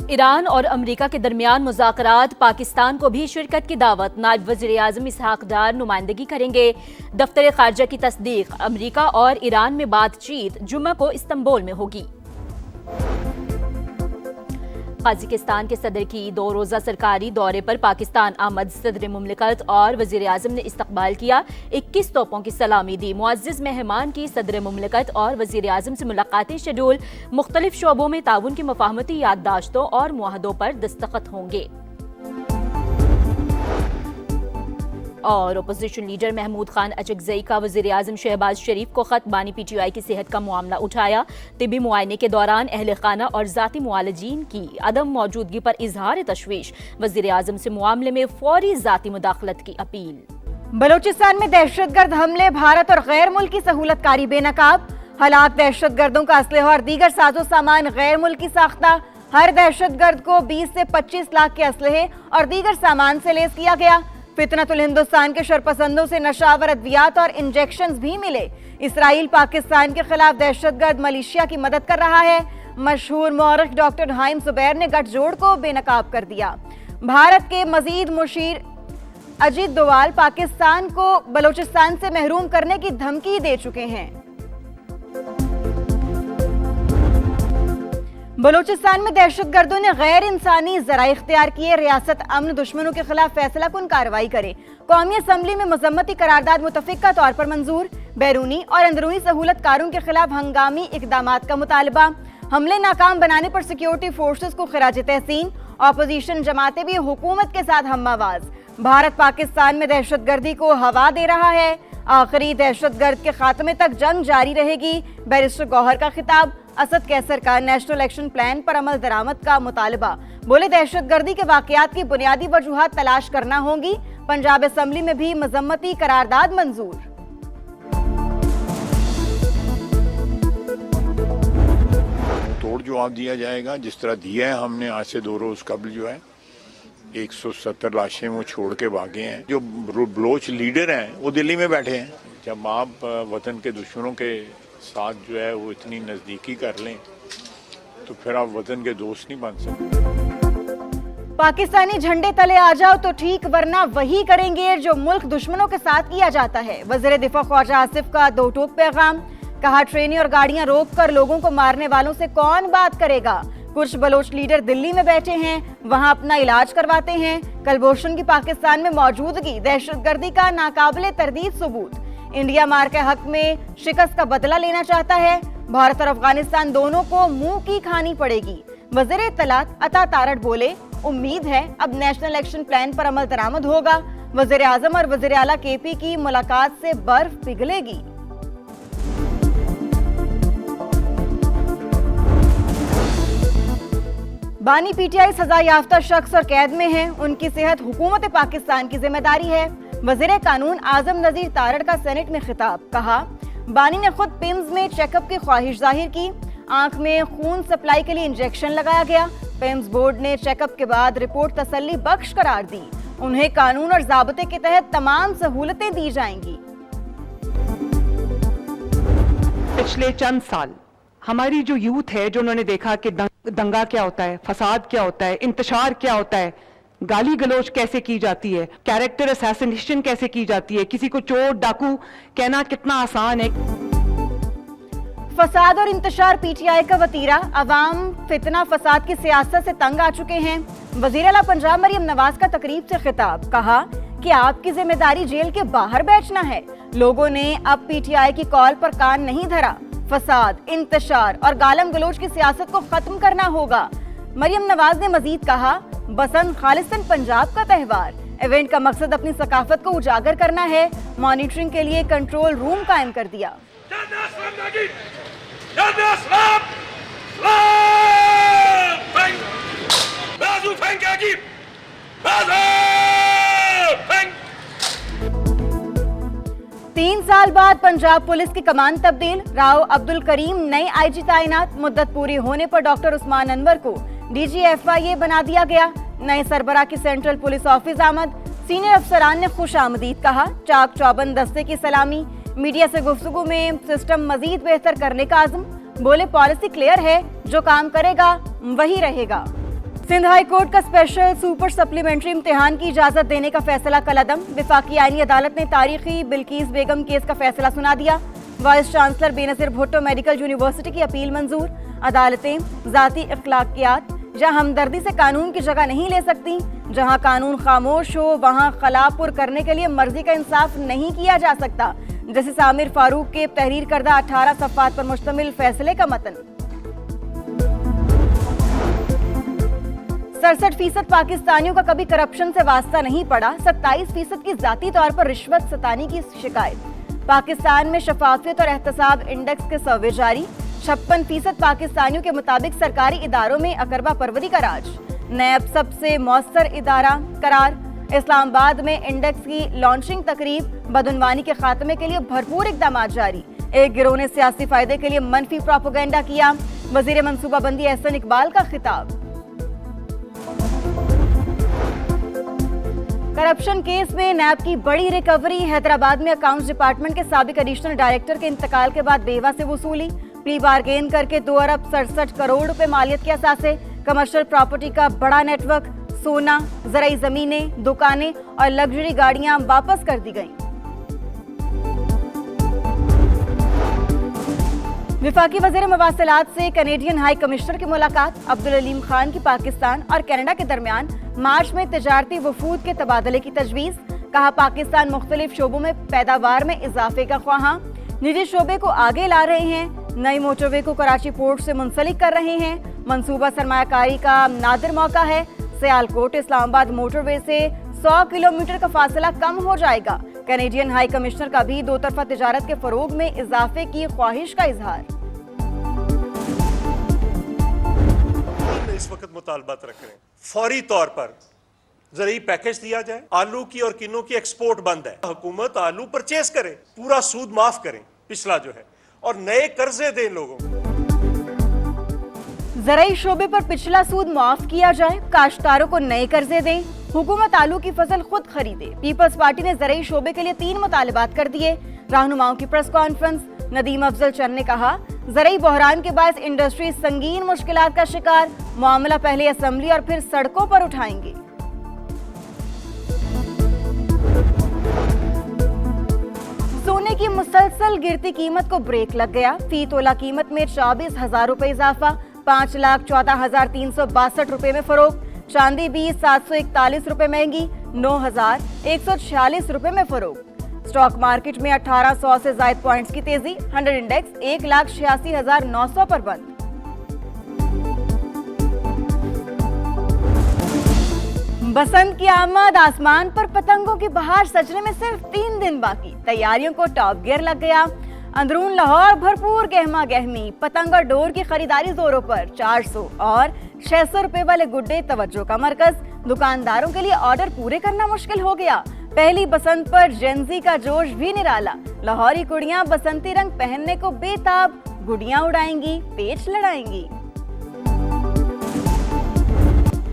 Iran और America के दरमियान मुज़ाकरात, पाकिस्तान को भी शिरकत की दावत। नायब वज़ीर-ए-आज़म इसहाक डार नुमाइंदगी करेंगे। दफ्तर ख़ारजा की तस्दीक। अमेरिका और ईरान में बातचीत जुम्मे को इस्तांबुल में होगी। कजाकिस्तान के सदर की 2 रोज़ा सरकारी दौरे पर पाकिस्तान आमद। सदर मुमलिकत और वज़ीर-ए-आज़म ने इस्तकबाल किया। 21 तोपों की सलामी दी। मुअज़्ज़िज़ मेहमान की सदर मुमलिकत और वज़ीर-ए-आज़म से मुलाकातें शेड्यूल। मुख्तलिफ शोबों में ताउन की मफाहमती याददाश्तों और मुआहदों पर दस्तखत होंगे। और अपोजिशन लीडर महमूद खान अचकजई का वज़ीर-ए-आज़म शहबाज शरीफ को खत। बानी PTI की सेहत का मामला उठाया। तिबी मुआयने के दौरान अहले खाना और ज़ाती मुआलजीन की अदम मौजूदगी पर इजहार तशवीश। वज़ीर-ए-आज़म से मामले में फौरी ज़ाती मुदाखलत की अपील। बलोचिस्तान में दहशतगर्द हमले, भारत और गैर मुल्की सहूलतकारी बेनकाब। हलाक दहशतगर्दों का असलहा और दीगर साजो सामान गैर मुल्की साख्ता। हर दहशतगर्द को 20 से 25 लाख के असलहे और दीगर सामान से लैस किया गया। फितनतुल हिंदुस्तान के शरपसंदों से नशावर अद्वियात और इंजेक्शंस भी मिले। इसराइल पाकिस्तान के खिलाफ दहशतगर्द मलेशिया की मदद कर रहा है। मशहूर मौरख डॉक्टर हाइम जुबैर ने गठजोड़ को बेनकाब कर दिया। भारत के मजीद मुशीर अजीत दोवाल पाकिस्तान को बलोचिस्तान से महरूम करने की धमकी दे चुके हैं। बलोचिस्तान में दहशतगर्दों ने गैर इंसानी जराए इख्तियार किए। रियासत अमन दुश्मनों के खिलाफ फैसला कुन कार्रवाई करे। कौमी असम्बली में मजम्मती करारदाद मुतफिका तौर पर मंजूर। बैरूनी और अंदरूनी सहूलतकारों के खिलाफ हंगामी इकदामात का मुतालबा। हमले नाकाम बनाने पर सिक्योरिटी फोर्सेस को खिराज तहसीन। अपोजिशन जमातें भी हुकूमत के साथ हमआवाज। भारत पाकिस्तान में दहशतगर्दी को हवा दे रहा है। आखिरी दहशतगर्द के खात्मे तक जंग जारी रहेगी। बैरिस्टर गौहर का खिताब। असद कैसर का नेशनल एक्शन प्लान पर अमल दरामद का मुतालबा। बोले दहशतगर्दी के वाकयात की बुनियादी वजूहात तलाश करना होंगी। पंजाब असम्बली में भी मजम्मती करारदाद मंजूर। तोड़ जवाब दिया जाएगा जिस तरह दिया है हमने। आज से 2 रोज कबल जो है 170 लाशें वो छोड़ के भागे हैं। जो बलोच लीडर हैं वो दिल्ली में बैठे हैं। जब आप वतन के दुश्मनों के साथ जो है वो इतनी नजदीकी कर लें तो फिर आप वतन के दोस्त नहीं बन सकते। पाकिस्तानी झंडे तले आ जाओ तो ठीक, वरना वही करेंगे जो मुल्क दुश्मनों के साथ किया जाता है। वज़ीर दिफा ख्वाजा आसिफ का 2 टोक पैगाम। कहा ट्रेनें और गाड़ियां रोक कर लोगों को मारने वालों से कौन बात करेगा। कुछ बलोच लीडर दिल्ली में बैठे हैं, वहां अपना इलाज करवाते हैं। कलभूषण की पाकिस्तान में मौजूदगी दहशतगर्दी का नाकाबिले तरदीद सबूत। इंडिया मार के हक में शिकस्त का बदला लेना चाहता है। भारत और अफगानिस्तान दोनों को मुंह की खानी पड़ेगी। वज़ीर इत्तलात अता तारड़ बोले उम्मीद है अब नेशनल एक्शन प्लान पर अमल दरामद होगा। वज़ीर आज़म और वज़ीर आला KP की मुलाकात से बर्फ पिघलेगी। बानी PTI सजा याफ्ता शख्स और कैद में हैं। उनकी सेहत हुकूमत पाकिस्तान की जिम्मेदारी है। वज़ीर कानून आजम नज़ीर तारड़ का सेनेट में खिताब। कहा बानी ने खुद पिम्स में चेकअप की ख्वाहिश जाहिर की। आंख में खून सप्लाई के लिए इंजेक्शन लगाया गया। पिम्स बोर्ड ने चेकअप के बाद रिपोर्ट तसल्ली बख्श करार दी। उन्हें कानून और ज़ाब्ते के तहत तमाम सहूलतें दी जाएंगी। पिछले चंद साल हमारी जो यूथ है, जो उन्होंने देखा कि दंगा क्या होता है, फसाद क्या होता है, इंतशार क्या होता है, गाली गलोच कैसे की जाती है, कैरेक्टर असैसिनेशन कैसे की जाती है, किसी को चोर डाकू कहना कितना आसान है। फसाद और इंतशार PTI का वतीरा। अवाम फितना फसाद की सियासत से तंग आ चुके हैं। वज़ीर आला पंजाब मरियम नवाज का तकरीब से खिताब। कहा कि आपकी जिम्मेदारी जेल के बाहर बैठना है। लोगों ने अब PTI की कॉल पर कान नहीं धरा। फसाद, इंतशार और गालम गलोच की सियासत को खत्म करना होगा। मरियम नवाज ने मजीद कहा बसंत खालिस्तान पंजाब का त्यौहार। इवेंट का मकसद अपनी सकाफत को उजागर करना है। मॉनिटरिंग के लिए कंट्रोल रूम कायम कर दिया। तीन साल बाद पंजाब पुलिस की कमान तब्दील। राव अब्दुल करीम नए IG तैनात। मुद्दत पूरी होने पर डॉक्टर उस्मान अनवर को DG FIA बना दिया गया। नए सरबराह की सेंट्रल पुलिस ऑफिस आमद। सीनियर अफसरान ने खुश आमदीद कहा। चाक चौबंद दस्ते की सलामी। मीडिया से गुफ्तगू में सिस्टम मजीद बेहतर करने का आज़म। बोले पॉलिसी क्लियर है, जो काम करेगा वही रहेगा। सिंध हाई कोर्ट का स्पेशल सुपर सप्लीमेंट्री इम्तिहान की इजाजत देने का फैसला कलअदम। विफाकी आईनी अदालत ने तारीखी बिल्किस बेगम केस का फैसला सुना दिया। Vice chancellor Benazir Bhutto medical university की अपील मंजूर। अदालतें जाती अखलाकियात या हमदर्दी से कानून की जगह नहीं ले सकती। जहां कानून खामोश हो वहां खलापुर करने के लिए मर्जी का इंसाफ नहीं किया जा सकता। जस्टिस आमिर फारूक के तहरीर करदा 18 सफ़ात पर मुश्तमिल फैसले का मतन। 67% पाकिस्तानियों का कभी करप्शन से वास्ता नहीं पड़ा। 27% की जाती तौर पर रिश्वत सतानी की शिकायत। पाकिस्तान में शफाफियत और एहतसाब इंडेक्स के सर्वे जारी। 56% पाकिस्तानियों के मुताबिक सरकारी इदारों में अकरबा परवरी का राज। नैब सबसे मौसर इदारा करार। इस्लामाबाद में इंडेक्स की लॉन्चिंग तकरीब। बदउनवानी के खात्मे के लिए भरपूर इकदाम जारी। एक गिरोह ने सियासी फायदे के लिए मनफी प्रोपेगेंडा किया। वजीर मनसूबाबंदी एहसन इकबाल का खिताब। करप्शन केस में नैब की बड़ी रिकवरी। हैदराबाद में अकाउंट्स डिपार्टमेंट के साबिक एडिशनल डायरेक्टर के इंतकाल के बाद बेवा से वसूली। प्री बारगेन करके 2 अरब 67 करोड़ रुपए मालियत के असासे। कमर्शियल प्रॉपर्टी का बड़ा नेटवर्क। सोना, ज़राई जमीनें, दुकानें और लग्जरी गाड़ियां वापस कर दी गईं। विफाकी वज़ीर मवासिलात से कैनेडियन हाई कमिश्नर की मुलाकात। अब्दुल अलीम खान की पाकिस्तान और कनाडा के दरमियान मार्च में तिजारती वफूद के तबादले की तजवीज़। कहा पाकिस्तान मुख्तलिफ शोबों में पैदावार में इजाफे का ख्वाहां। निजी शोबे को आगे ला रहे हैं। नई मोटरवे को कराची पोर्ट से मुंसलिक कर रहे हैं। मंसूबा सरमायाकारी का नादिर मौका है। सियालकोट इस्लामाबाद मोटरवे से 100 किलोमीटर का फासला कम हो जाएगा। कैनेडियन हाई कमिश्नर का भी 2 तरफा तिजारत के फरोग में इजाफे की ख्वाहिश का इजहार। इस वक्त मुतालबात रख रहे हैं फौरी तौर पर ज़रूरी पैकेज दिया जाए। आलू की और किन्नों की एक्सपोर्ट बंद है। हुकूमत आलू परचेज करे, पूरा सूद माफ करें पिछला जो है, और नए कर्जे दें लोगों को। ज़राई शोबे पर पिछला सूद माफ किया जाए। काश्तकारों को नए कर्जे दें। हुकूमत आलू की फसल खुद खरीदे। पीपल्स पार्टी ने ज़राई शोबे के लिए 3 मुतालबात कर दिए। रहनुमाओं की प्रेस कॉन्फ्रेंस। नदीम अफजल चंद ने कहा ज़राई बहरान के बायस इंडस्ट्री संगीन मुश्किलात का शिकार। मामला पहले असेंबली और फिर सड़कों पर उठाएंगे। सोने की मुसलसल गिरती कीमत को ब्रेक लग गया। फी तोला कीमत में 24,000 रुपए इजाफा। 5,14,362 रुपए में फरोख्त। चांदी भी 741 रुपए महंगी। 9,146 रुपए में फरोख्त। स्टॉक मार्केट में 1800 से ज्यादा पॉइंट्स की तेजी। 100 इंडेक्स 1,86,900 पर बंद। बसंत की आमद। आसमान पर पतंगों की बहार सजने में सिर्फ 3 दिन बाकी। तैयारियों को टॉप गियर लग गया। अंदरून लाहौर भरपूर गहमा गहमी। पतंग और डोर की खरीदारी जोरों पर। 400 और 600 रुपए वाले गुड्डे तवज्जो का मरकज। दुकानदारों के लिए ऑर्डर पूरे करना मुश्किल हो गया। पहली बसंत पर जेंजी का जोश भी निराला। लाहौरी कुड़ियां बसंती रंग पहनने को बेताब। गुड़ियां उड़ाएंगी, पेच लड़ाएंगी।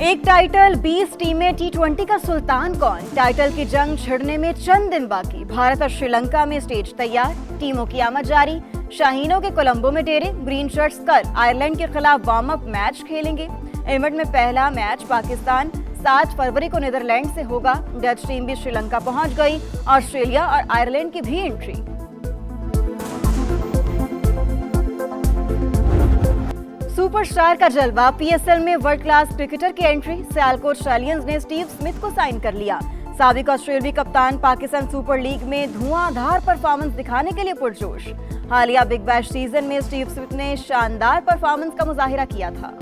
एक टाइटल 20 टीमें। T20 का सुल्तान कौन? टाइटल की जंग छिड़ने में चंद दिन बाकी। भारत और श्रीलंका में स्टेज तैयार। टीमों की आमद जारी। शाहीनों के कोलंबो में डेरे। ग्रीन शर्ट्स कल आयरलैंड के खिलाफ वार्म अप मैच खेलेंगे। इवेंट में पहला मैच पाकिस्तान 7 फरवरी को नीदरलैंड से होगा। डच टीम भी श्रीलंका पहुंच गई। ऑस्ट्रेलिया और आयरलैंड की भी एंट्री। सुपरस्टार का जलवा। PSL में वर्ल्ड क्लास क्रिकेटर की एंट्री। सियालकोट स्टालियंस ने स्टीव स्मिथ को साइन कर लिया। साबिक ऑस्ट्रेलियाई कप्तान पाकिस्तान सुपर लीग में धुआंधार परफॉर्मेंस दिखाने के लिए पुरजोश। हालिया बिग बैश सीजन में स्टीव स्मिथ ने शानदार परफॉर्मेंस का मुजाहिरा किया था।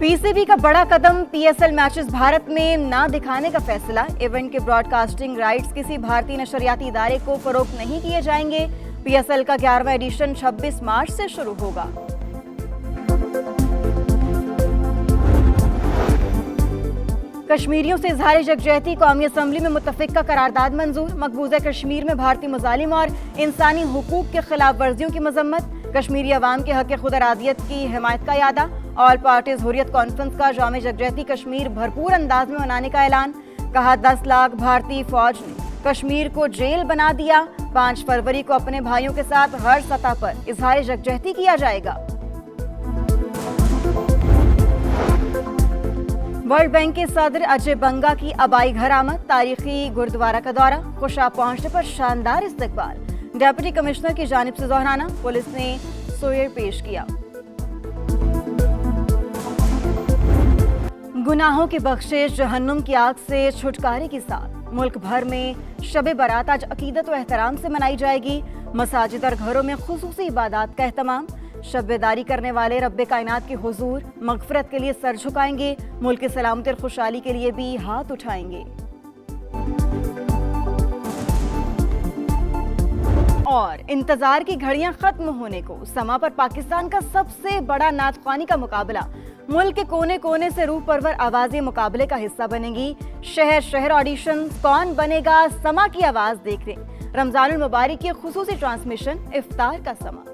PCB का बड़ा कदम। PSL मैचेस भारत में ना दिखाने का फैसला। इवेंट के ब्रॉडकास्टिंग राइट्स किसी भारतीय नशरियाती इदारे को फरोख्त नहीं किए जाएंगे। PSL का 11वां एडिशन 26 मार्च से शुरू होगा। कश्मीरियों से इजहार यकजहती। कौमी असम्बली में मुत्तफिका करारदाद मंजूर। मकबूजा कश्मीर में भारतीय मुजालिम और इंसानी हुकूक के खिलाफ वर्जियों की मजम्मत। कश्मीरी अवाम के हक खुद अरादियत की हिमायत का यादा। ऑल पार्टीज हुर्रियत कॉन्फ्रेंस का जाम यकजहती कश्मीर भरपूर अंदाज में मनाने का ऐलान। कहा 10 लाख भारतीय फौज ने कश्मीर को जेल बना दिया। 5 फरवरी को अपने भाइयों के साथ हर सतह पर इजहार यकजहती किया जाएगा। वर्ल्ड बैंक के सदर अजय बंगा की अबाई घर आमद, तारीखी गुरुद्वारा का दौरा, खुशा पहुंचने पर शानदार इस्तकबाल, डिप्टी कमिश्नर की जानिब से दोहराना, पुलिस ने सोयर पेश किया। गुनाहों की बख्शिश, जहन्नुम की आग से छुटकारे के साथ मुल्क भर में शब बारात आज अकीदत व एहतराम से मनाई जाएगी। मसाजिद और घरों में खुसूसी इबादत का एहतमाम, शब-ए-दारी करने वाले रब्बे कायनात के हुजूर मगफरत के लिए सर झुकाएंगे, मुल्क की सलामती और खुशहाली के लिए भी हाथ उठाएंगे। और इंतजार की घड़ियां खत्म होने को, समा पर पाकिस्तान का सबसे बड़ा नातख्वानी का मुकाबला, मुल्क के कोने कोने से रूह परवर आवाजें मुकाबले का हिस्सा बनेंगी। शहर शहर ऑडिशन, कौन बनेगा समा की आवाज देखने। रमजानुल मुबारक की खुसूसी ट्रांसमिशन, इफ्तार का समा।